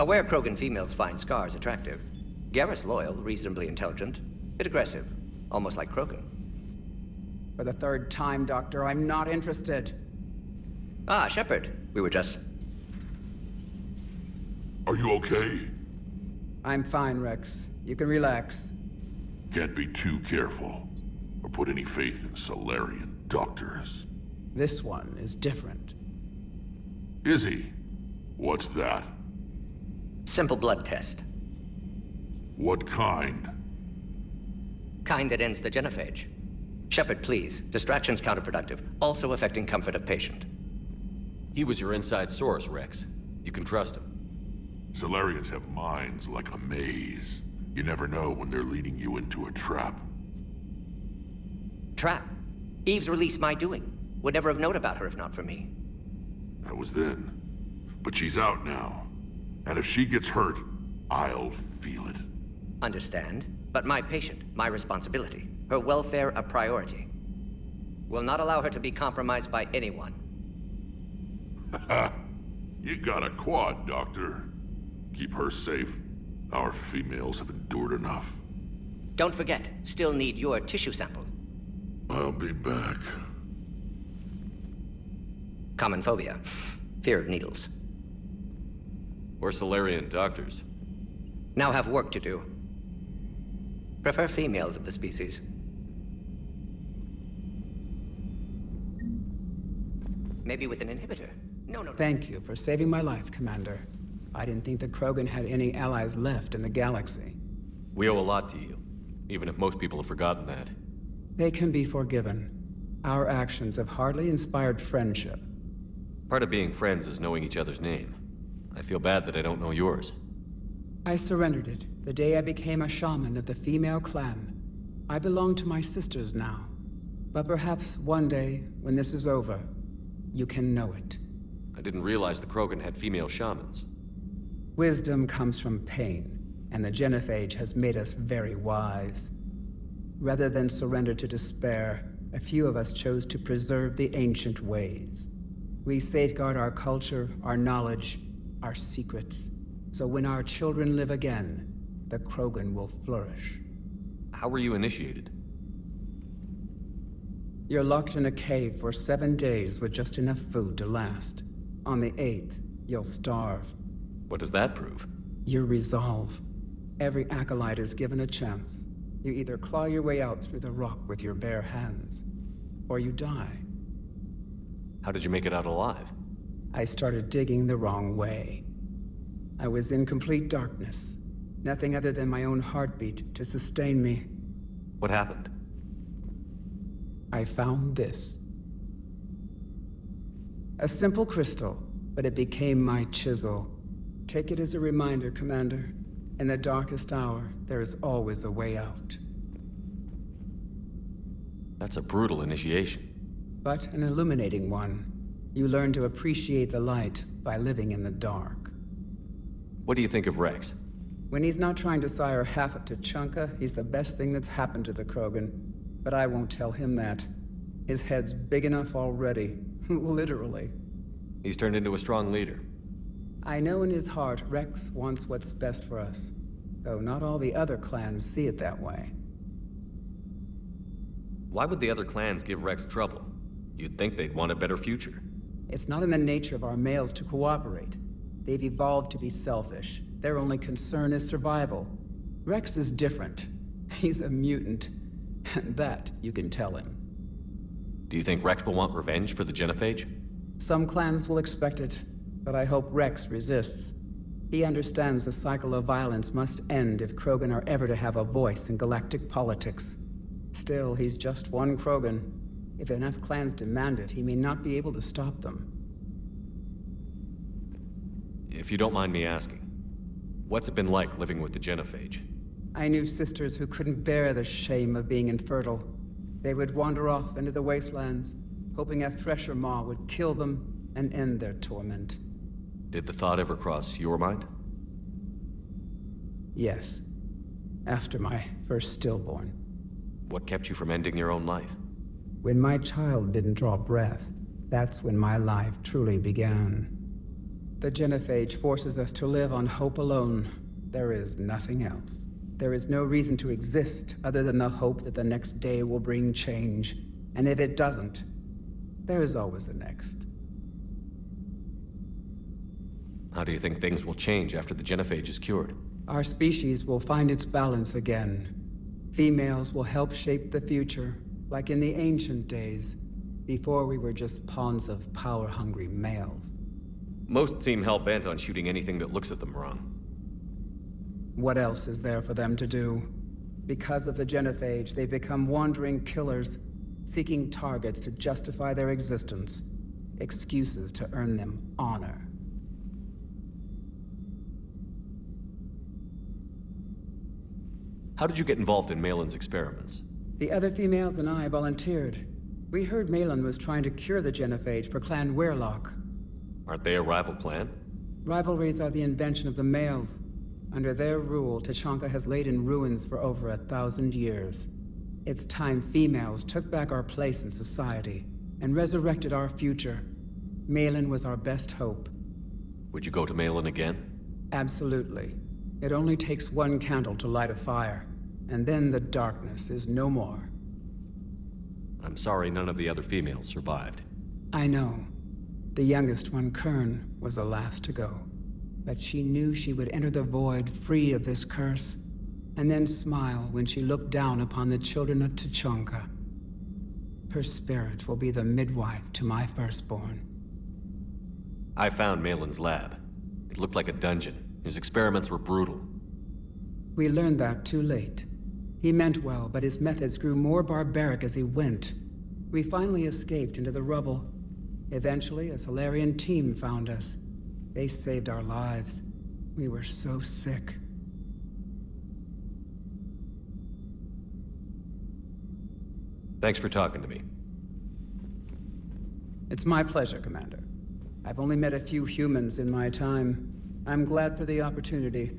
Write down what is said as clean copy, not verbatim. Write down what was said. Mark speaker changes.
Speaker 1: Aware Krogan females find scars attractive. Garrus loyal, reasonably intelligent, bit aggressive, almost like Krogan.
Speaker 2: For the third time, Doctor, I'm not interested.
Speaker 1: Ah, Shepard. We were just...
Speaker 3: Are you okay?
Speaker 2: I'm fine, Rex. You can relax.
Speaker 3: Can't be too careful, or put any faith in Solarian doctors.
Speaker 2: This one is different.
Speaker 3: Is he? What's that?
Speaker 1: Simple blood test.
Speaker 3: What kind?
Speaker 1: Kind that ends the genophage. Shepard, please. Distraction's counterproductive, also affecting comfort of patient.
Speaker 4: He was your inside source, Rex. You can trust him.
Speaker 3: Solarians have minds like a maze. You never know when they're leading you into a trap.
Speaker 1: Trap? Eve's release my doing. Would never have known about her if not for me.
Speaker 3: That was then. But she's out now. And if she gets hurt, I'll feel it.
Speaker 1: Understand, but my patient, my responsibility. Her welfare a priority. Will not allow her to be compromised by anyone.
Speaker 3: You got a quad, Doctor. Keep her safe. Our females have endured enough.
Speaker 1: Don't forget, still need your tissue sample.
Speaker 3: I'll be back.
Speaker 1: Common phobia. Fear of needles.
Speaker 4: We're Solarian doctors.
Speaker 1: Now have work to do. Prefer females of the species. Maybe with an inhibitor. No.
Speaker 2: Thank you for saving my life, Commander. I didn't think the Krogan had any allies left in the galaxy.
Speaker 4: We owe a lot to you, even if most people have forgotten that.
Speaker 2: They can be forgiven. Our actions have hardly inspired friendship.
Speaker 4: Part of being friends is knowing each other's name. I feel bad that I don't know yours.
Speaker 2: I surrendered it the day I became a shaman of the female clan. I belong to my sisters now. But perhaps one day, when this is over, you can know it.
Speaker 4: I didn't realize the Krogan had female shamans.
Speaker 2: Wisdom comes from pain, and the genophage has made us very wise. Rather than surrender to despair, a few of us chose to preserve the ancient ways. We safeguard our culture, our knowledge, our secrets. So when our children live again, the Krogan will flourish.
Speaker 4: How were you initiated?
Speaker 2: You're locked in a cave for 7 days with just enough food to last. On the 8th, you'll starve.
Speaker 4: What does that prove?
Speaker 2: Your resolve. Every acolyte is given a chance. You either claw your way out through the rock with your bare hands, or you die.
Speaker 4: How did you make it out alive?
Speaker 2: I started digging the wrong way. I was in complete darkness. Nothing other than my own heartbeat to sustain me.
Speaker 4: What happened?
Speaker 2: I found this. A simple crystal, but it became my chisel. Take it as a reminder, Commander. In the darkest hour, there is always a way out.
Speaker 4: That's a brutal initiation.
Speaker 2: But an illuminating one. You learn to appreciate the light by living in the dark.
Speaker 4: What do you think of Rex?
Speaker 2: When he's not trying to sire half of Tuchanka, he's the best thing that's happened to the Krogan. But I won't tell him that. His head's big enough already. Literally.
Speaker 4: He's turned into a strong leader.
Speaker 2: I know in his heart Rex wants what's best for us. Though not all the other clans see it that way.
Speaker 4: Why would the other clans give Rex trouble? You'd think they'd want a better future.
Speaker 2: It's not in the nature of our males to cooperate. They've evolved to be selfish. Their only concern is survival. Rex is different. He's a mutant. And that you can tell him.
Speaker 4: Do you think Rex will want revenge for the genophage?
Speaker 2: Some clans will expect it, but I hope Rex resists. He understands the cycle of violence must end if Krogan are ever to have a voice in galactic politics. Still, he's just one Krogan. If enough clans demand it, he may not be able to stop them.
Speaker 4: If you don't mind me asking, what's it been like living with the genophage?
Speaker 2: I knew sisters who couldn't bear the shame of being infertile. They would wander off into the wastelands, hoping a thresher maw would kill them and end their torment.
Speaker 4: Did the thought ever cross your mind?
Speaker 2: Yes. After my first stillborn.
Speaker 4: What kept you from ending your own life?
Speaker 2: When my child didn't draw breath, that's when my life truly began. The genophage forces us to live on hope alone. There is nothing else. There is no reason to exist other than the hope that the next day will bring change. And if it doesn't, there is always the next.
Speaker 4: How do you think things will change after the genophage is cured?
Speaker 2: Our species will find its balance again. Females will help shape the future, like in the ancient days, before we were just pawns of power-hungry males.
Speaker 4: Most seem hell-bent on shooting anything that looks at them wrong.
Speaker 2: What else is there for them to do? Because of the genophage, they become wandering killers, seeking targets to justify their existence, excuses to earn them honor.
Speaker 4: How did you get involved in Malin's experiments?
Speaker 2: The other females and I volunteered. We heard Malin was trying to cure the genophage for Clan Weirlock.
Speaker 4: Aren't they a rival clan?
Speaker 2: Rivalries are the invention of the males. Under their rule, Tuchanka has laid in ruins for over 1,000 years. It's time females took back our place in society and resurrected our future. Malin was our best hope.
Speaker 4: Would you go to Malin again?
Speaker 2: Absolutely. It only takes one candle to light a fire, and then the darkness is no more.
Speaker 4: I'm sorry none of the other females survived.
Speaker 2: I know. The youngest one, Kern, was the last to go. But she knew she would enter the void free of this curse, and then smile when she looked down upon the children of Tuchanka. Her spirit will be the midwife to my firstborn.
Speaker 4: I found Malin's lab. It looked like a dungeon. His experiments were brutal.
Speaker 2: We learned that too late. He meant well, but his methods grew more barbaric as he went. We finally escaped into the rubble. Eventually, a Solarian team found us. They saved our lives. We were so sick.
Speaker 4: Thanks for talking to me.
Speaker 2: It's my pleasure, Commander. I've only met a few humans in my time. I'm glad for the opportunity.